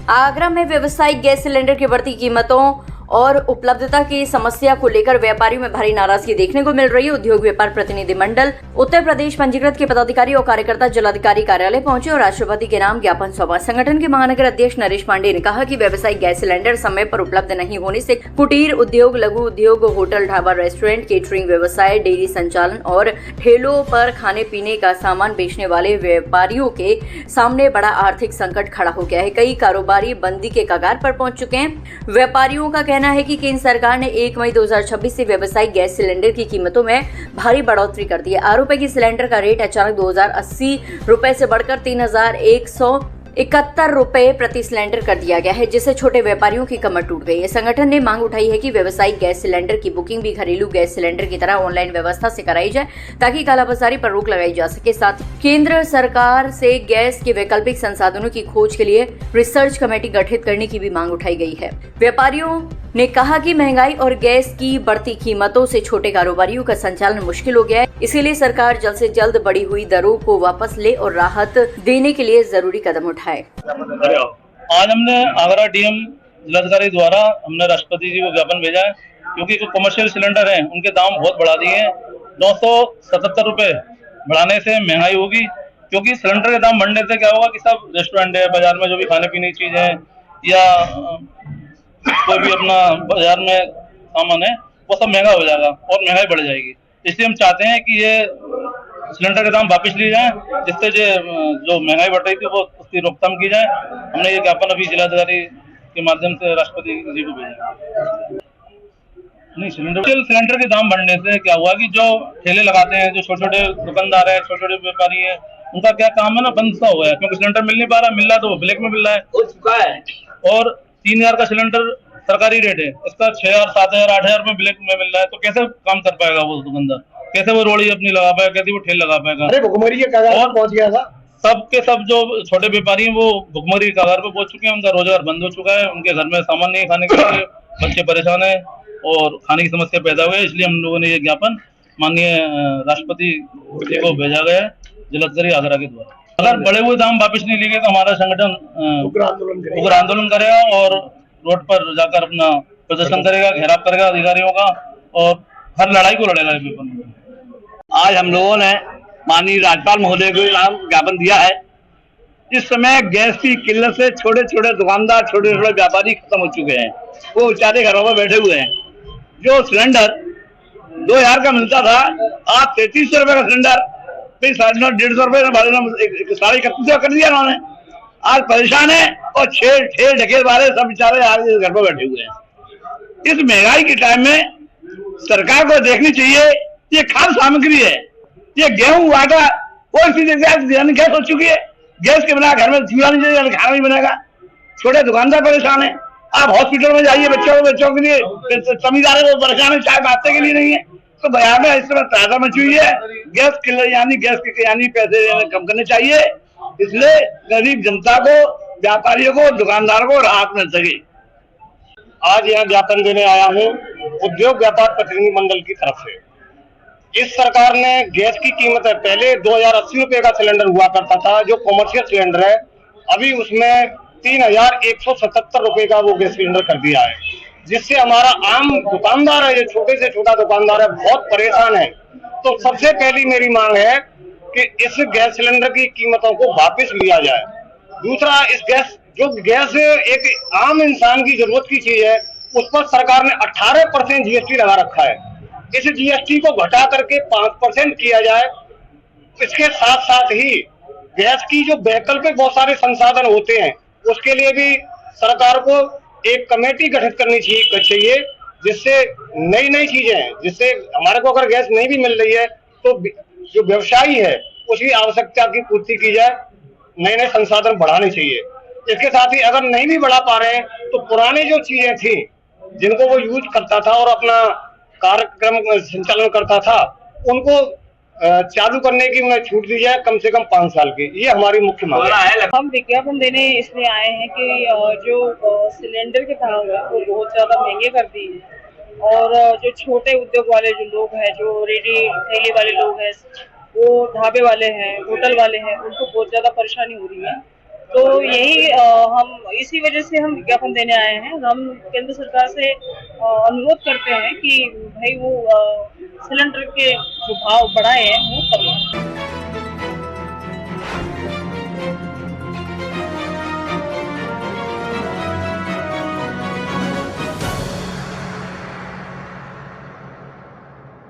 आगरा में व्यावसायिक gas cylinder की बढ़ती कीमतों और उपलब्धता की समस्या को लेकर व्यापारियों में भारी नाराजगी देखने को मिल रही है। उद्योग व्यापार प्रतिनिधि मंडल उत्तर प्रदेश पंजीकृत के पदाधिकारी और कार्यकर्ता जिलाधिकारी कार्यालय पहुंचे और राष्ट्रपति के नाम ज्ञापन सौंपा। संगठन के महानगर अध्यक्ष नरेश पांडे ने कहा कि व्यावसायिक गैस सिलेंडर समय पर उपलब्ध नहीं होने से कुटीर उद्योग, लघु उद्योग, होटल, ढाबा, रेस्टोरेंट, केटरिंग व्यवसाय, डेयरी संचालन और ठेलों पर खाने पीने का सामान बेचने वाले व्यापारियों के सामने बड़ा आर्थिक संकट खड़ा हो गया है। कई कारोबारी बंदी के कगार पर पहुंच चुके हैं। व्यापारियों का कहना है कि केंद्र सरकार ने 1 मई 2026 से व्यावसायिक गैस सिलेंडर की कीमतों में भारी बढ़ोतरी कर दी है। आरोप है कि सिलेंडर का रेट अचानक 2080 रुपए से बढ़कर 3171 रुपए प्रति सिलेंडर कर दिया गया है, जिससे छोटे व्यापारियों की कमर टूट गई है। संगठन ने मांग उठाई है कि व्यावसायिक गैस सिलेंडर की बुकिंग भी घरेलू गैस सिलेंडर की तरह ऑनलाइन व्यवस्था से कराई जाए ताकि कालाबाजारी पर रोक लगाई जा सके। साथ ही केंद्र सरकार से गैस के वैकल्पिक संसाधनों की खोज के लिए रिसर्च कमेटी गठित करने की भी मांग उठाई गई है। व्यापारियों ने कहा कि महंगाई और गैस की बढ़ती कीमतों से छोटे कारोबारियों का संचालन मुश्किल हो गया है, इसीलिए सरकार जल्द से जल्द बढ़ी हुई दरों को वापस ले और राहत देने के लिए जरूरी कदम उठाए। आज हमने आगरा डीएम जिलाधिकारी द्वारा हमने राष्ट्रपति जी को ज्ञापन भेजा है, क्योंकि जो कमर्शियल सिलेंडर हैं उनके दाम बहुत बढ़ा दिए हैं। 977 रुपए बढ़ाने से महंगाई होगी, क्योंकि सिलेंडर के दाम बढ़ने से क्या होगा कि सब रेस्टोरेंट है, बाजार में जो भी खाने पीने की चीजें हैं या कोई भी अपना बाजार में सामान है वो सब महंगा हो जाएगा और महंगाई बढ़ जाएगी। इसलिए हम चाहते हैं कि ये सिलेंडर के दाम वापस लिए जाएं, जिससे जो महंगाई बढ़ रही थी वो उसकी रोकथाम की जाए। हमने ये ज्ञापन अभी जिलाधिकारी के माध्यम से राष्ट्रपति जी को भेजा। नहीं, सिलेंडर के दाम बढ़ने से क्या हुआ कि जो ठेले लगाते हैं, जो छोटे छोटे दुकानदार है, छोटे छोटे व्यापारी है, उनका क्या काम है ना, बंद सा हुआ है, क्योंकि सिलेंडर मिल नहीं पा रहा, मिल रहा तो वो ब्लैक में मिल रहा है, हो चुका है। और 3000 का सिलेंडर सरकारी रेट है, इसका 6000, 7000, 8000 में ब्लैक में मिल रहा है, तो कैसे काम कर पाएगा वो दुकानदार? कैसे वो रोड़ी अपनी लगा पाएगा, कैसे वो ठेल लगा पाएगा? अरे भुखमरी के कगार पर पहुंच गया था। सबके सब जो छोटे व्यापारी हैं वो भुखमरी के कगार पर पहुंच चुके हैं, उनका रोजगार बंद हो चुका है, उनके घर में सामान नहीं खाने के लिए, बच्चे परेशान है और खाने की समस्या पैदा हुई है। इसलिए हम लोगों ने ये ज्ञापन माननीय राष्ट्रपति जी को भेजा गया है जिलाधिकारी आगरा के द्वारा। अगर बढ़े हुए दाम वापस नहीं लेंगे तो हमारा संगठन उग्र आंदोलन करेगा और रोड पर जाकर अपना प्रदर्शन करेगा, घेराव करेगा अधिकारियों का और हर लड़ाई को लड़ेगा। आज हम लोगों ने माननीय राज्यपाल महोदय को नाम ज्ञापन दिया है। इस समय गैस की किल्लत से छोटे छोटे दुकानदार, छोटे छोटे व्यापारी खत्म हो चुके हैं, वो बेचारे घरों में बैठे हुए हैं। जो सिलेंडर 2000 का मिलता था, आज 3300 रुपए का सिलेंडर 150 रुपए 31,000 कर दिया उन्होंने। आज परेशान है और ठेल ढकेल वाले सब बेचारे आज घर पर बैठे हुए हैं। इस महंगाई के टाइम में सरकार को देखनी चाहिए, ये खाद्य सामग्री है, ये गेहूं, आटा, कोई सी गैस हो चुकी है। गैस के बिना घर में चूल्हा नहीं चलेगा, खाना नहीं बनेगा। छोटे दुकानदार परेशान है। आप हॉस्पिटल में जाइए, बच्चों के लिए जमींदार है, परेशान है, चाय नाश्ते के लिए नहीं है। तो बाजार में इस तरह ताजा मची हुई है। गैस के पैसे कम करने चाहिए, इसलिए गरीब जनता को, व्यापारियों को, दुकानदारों को राहत मिल सके। आज यहाँ ज्ञापन देने आया हूँ उद्योग व्यापार प्रतिनिधि मंडल की तरफ से। इस सरकार ने गैस की कीमत है, पहले 2080 रुपए का सिलेंडर हुआ करता था जो कॉमर्शियल सिलेंडर है, अभी उसमें 3177 रुपए का वो गैस सिलेंडर कर दिया है, जिससे हमारा आम दुकानदार है, जो छोटे से छोटा दुकानदार है, बहुत परेशान है। तो सबसे पहली मेरी मांग है कि इस गैस सिलेंडर की कीमतों को वापस लिया जाए। दूसरा, इस गैस एक आम इंसान की जरूरत की चीज है, उस पर सरकार ने 18% जीएसटी लगा रखा है। इस जीएसटी को घटा करके 5% किया जाए। इसके साथ साथ ही गैस की जो वैकल्पिक बहुत सारे संसाधन होते हैं, उसके लिए भी सरकार को एक कमेटी गठित करनी चाहिए, जिससे नई चीजें, जिससे हमारे को अगर गैस नहीं भी मिल रही है तो जो व्यवसायी है उसकी आवश्यकता की पूर्ति की जाए, नए संसाधन बढ़ाने चाहिए। इसके साथ ही अगर नहीं भी बढ़ा पा रहे हैं तो पुरानी जो चीजें थी जिनको वो यूज करता था और अपना कार्यक्रम संचालन करता था, उनको चालू करने की उन्हें छूट दी जाए, कम से कम 5 साल की। ये हमारी मुख्य मांग है। हम विज्ञापन देने इसलिए आए हैं कि जो सिलेंडर के दाम है वो बहुत ज्यादा महंगे कर दिए हैं और जो छोटे उद्योग वाले जो लोग हैं, जो रेडी ठेले वाले लोग हैं, वो ढाबे वाले हैं, होटल वाले हैं, उनको बहुत ज्यादा परेशानी हो रही है। तो यही हम इसी वजह से हम विज्ञापन देने आए हैं। हम केंद्र सरकार से अनुरोध करते हैं कि भाई वो सिलेंडर के जो भाव बढ़ाए हैं वो कम करें।